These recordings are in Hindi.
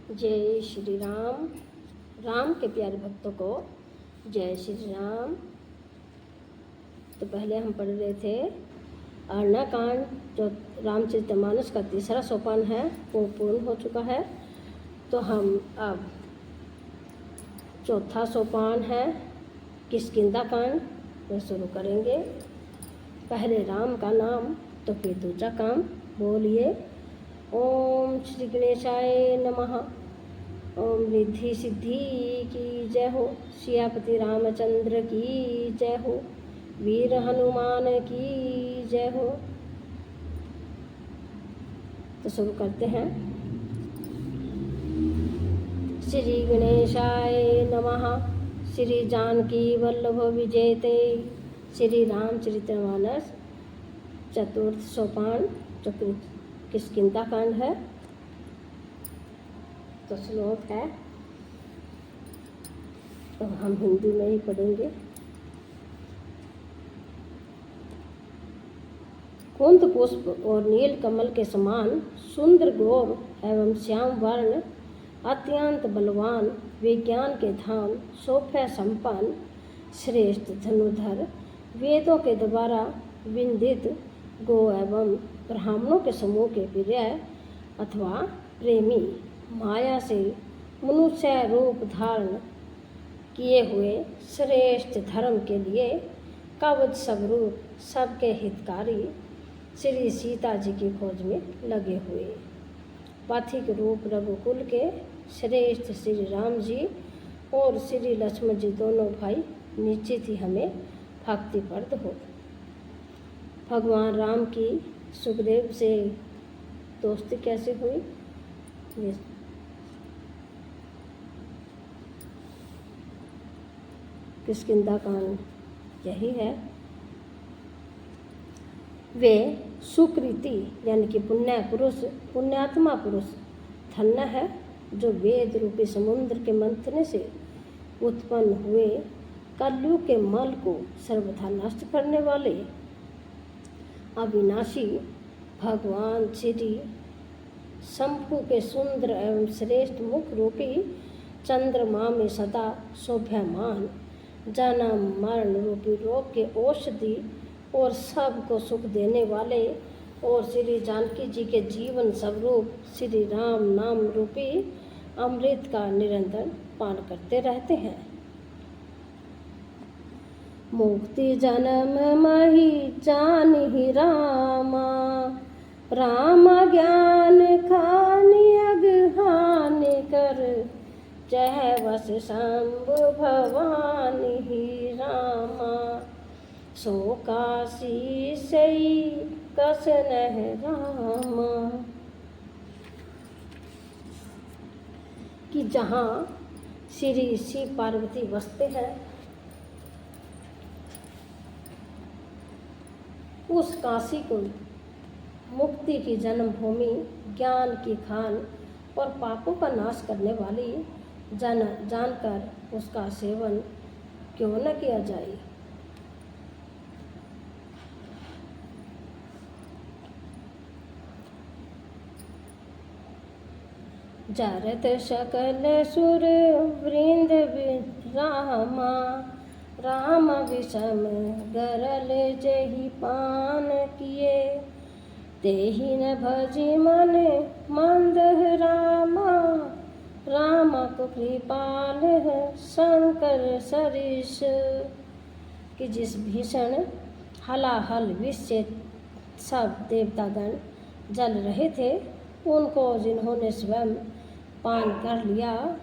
जय श्री राम। राम के प्यारे भक्तों को जय श्री राम। तो पहले हम पढ़ रहे थे अरण्यकांड, जो रामचरितमानस का तीसरा सोपान है वो पूर्ण हो चुका है। तो हम अब चौथा सोपान है किष्किंधा कांड में शुरू करेंगे। पहले राम का नाम तो फिर दूसरा काम। बोलिए ओम श्री गणेशाय नमः। ओम रिद्धि सिद्धि की जय हो, सियापति रामचंद्र की जय हो, वीर हनुमान की जय हो। तो शुरू करते हैं। श्री गणेशाय नमः। श्री जानकी वल्लभ विजयते। श्री रामचरितमानस चतुर्थ सोपान जो किष्किंधा कांड है। तो श्लोक है, तो हम हिंदी में ही पढ़ेंगे। कुंद पुष्प और नील कमल के समान सुंदर गौर एवं श्याम वर्ण, अत्यंत बलवान, विज्ञान के धाम, शोभा संपन्न, श्रेष्ठ धनुधर, वेदों के द्वारा विंदित गो एवं ब्राह्मणों के समूह के प्रिय अथवा प्रेमी, माया से मनुष्य रूप धारण किए हुए श्रेष्ठ धर्म के लिए कवच स्वरूप सबके हितकारी श्री सीता जी की खोज में लगे हुए पथिक रूप रघुकुल के श्रेष्ठ श्री राम जी और श्री लक्ष्मण जी दोनों भाई निश्चित ही हमें भक्तिप्रद हो। भगवान राम की सुग्रीव से दोस्ती कैसे हुई, ये किष्किंधा कांड यही है। वे सुकृति यानी कि पुण्यात्मा पुरुष धन्य है, जो वेद रूपी समुद्र के मंथन से उत्पन्न हुए कलयुग के मल को सर्वथा नष्ट करने वाले अविनाशी भगवान श्री शंभु के सुंदर एवं श्रेष्ठ मुख रूपी चंद्रमा में सदा शोभ्यमान, जन्म मरण रूपी रोग के औषधि और सबको सुख देने वाले और श्री जानकी जी के जीवन स्वरूप श्री राम नाम रूपी अमृत का निरंतर पान करते रहते हैं। मुक्ति जन्म मही जानि रामा, राम ज्ञान खानि अगहानि कर, जय वस शंभु भवानी रामा, सो काशी सई कस नह रामा। कि जहाँ श्री शिव पार्वती बसते हैं उस काशी को मुक्ति की जन्मभूमि, ज्ञान की खान और पापों का नाश करने वाली जानकर उसका सेवन क्यों न किया जाए। जरत सकल सुर वृंद रामा, राम विषम गरल जहि पान किए, तेहि न भजी मन मंद रामा, राम को कृपाल शंकर सरिष। कि जिस भीषण हलाहल विष से सब देवतागण जल रहे थे, उनको जिन्होंने स्वयं पान कर लिया,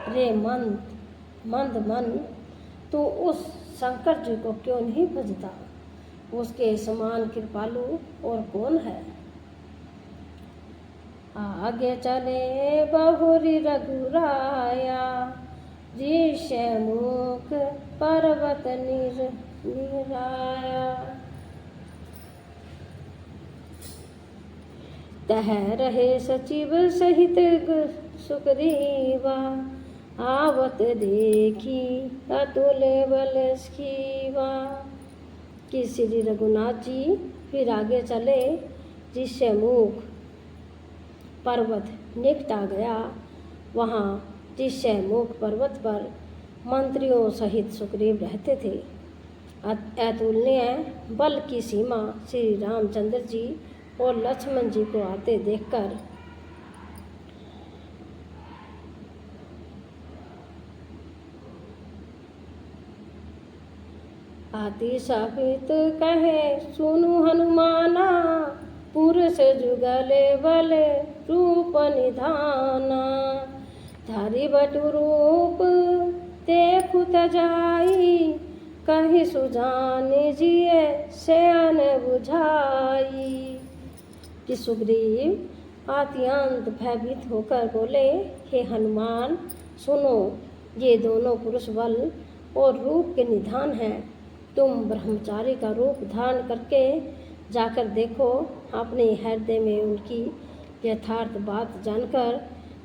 रे मंद मन तो उस शंकर जी को क्यों नहीं भजता। उसके समान कृपालु और कौन है। आगे चले बहुरी रघुराया, ऋषमुख पर्वत निराया, तह रहे सचिव सहित सुग्रीवा, आवत देखी अतुल बल स्कीवा। कि श्री रघुनाथ जी फिर आगे चले, ऋषमुख पर्वत निकट आ गया वहाँ ऋष्यमुख पर्वत पर मंत्रियों सहित सुग्रीव रहते थे। अतुलनीय बल की सीमा श्री रामचंद्र जी और लक्ष्मण जी को आते देखकर आति सापित कहे सुनु हनुमाना, पुरुष जुगले बल रूप निधाना। धारी बटु रूप देखु तजाई, कहि सुजानि जिये सैन बुझाई। कि सुग्रीव अत्यंत भयभीत होकर बोले, हे हनुमान सुनो, ये दोनों पुरुष बल और रूप के निधान हैं। तुम ब्रह्मचारी का रूप धारण करके जाकर देखो, अपने हृदय में उनकी यथार्थ बात जानकर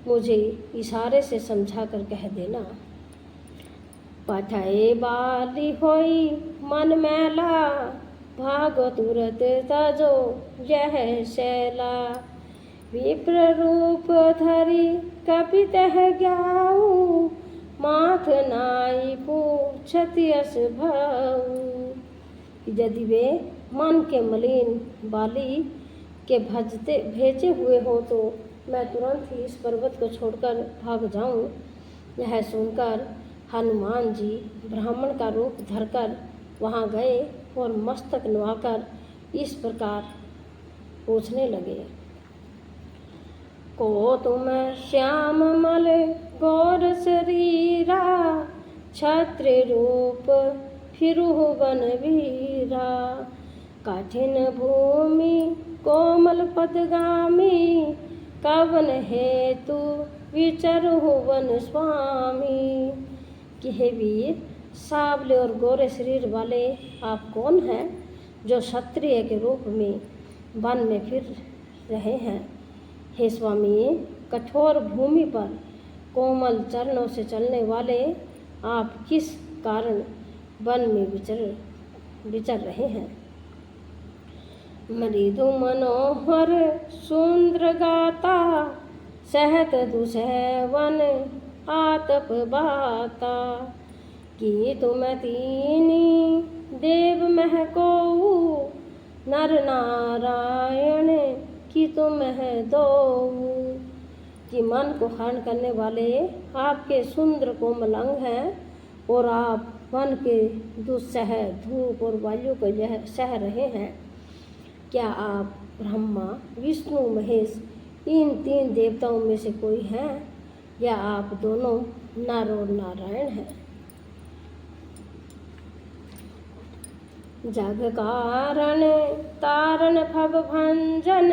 मुझे इशारे से समझा कर कह देना। पठय बाली होई मन मैला, भागो तुरत तजो यह शैला। विप्र रूप धरि कपितः ग्याऊ, माथ नाई पूछति अस भाऊ। यदि वे मन के मलिन बाली के भेजे हुए हो तो मैं तुरंत ही इस पर्वत को छोड़कर भाग जाऊं। यह सुनकर हनुमान जी ब्राह्मण का रूप धरकर वहां गए और मस्तक नुआकर इस प्रकार पूछने लगे। को तुम श्याम मल गौर शरीरा, क्षत्रिय रूप फिरुह वन वीरा। कठिन भूमि कोमल पदगामी, कवन हेतु विचरहु वन स्वामी। कि हे वीर, सावले और गोरे शरीर वाले आप कौन हैं जो क्षत्रिय के रूप में वन में फिर रहे हैं। हे स्वामी, कठोर भूमि पर कोमल चरणों से चलने वाले आप किस कारण वन में विचर रहे हैं। मृदु मनोहर सुंदर गाता, सहत दुसह वन आतप बाता। कि तुम तीनी देव महको, नर नारायण कि तुम दो। कि मन को हरण करने वाले आपके सुंदर कोमल अंग हैं और आप वन के दुस्सह धूप और वायु को यह सह रहे हैं। क्या आप ब्रह्मा विष्णु महेश इन तीन देवताओं में से कोई हैं, या आप दोनों नर और नारायण हैं। जग कारण तारण भव भंजन,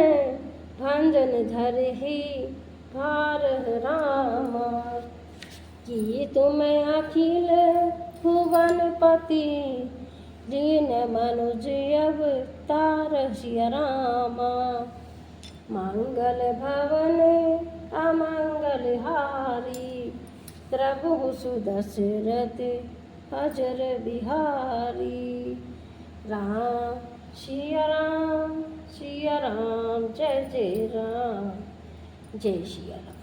भंजन धर ही भार रामा। कि तुम अखिल भुवन पति, दीन मनुज अवतार सिया रामा। मंगल भवन अमंगल हारी, प्रभु सुदशरथ अजर बिहारी। राम सिया राम, सिया राम, जय जय राम, जय सिया राम।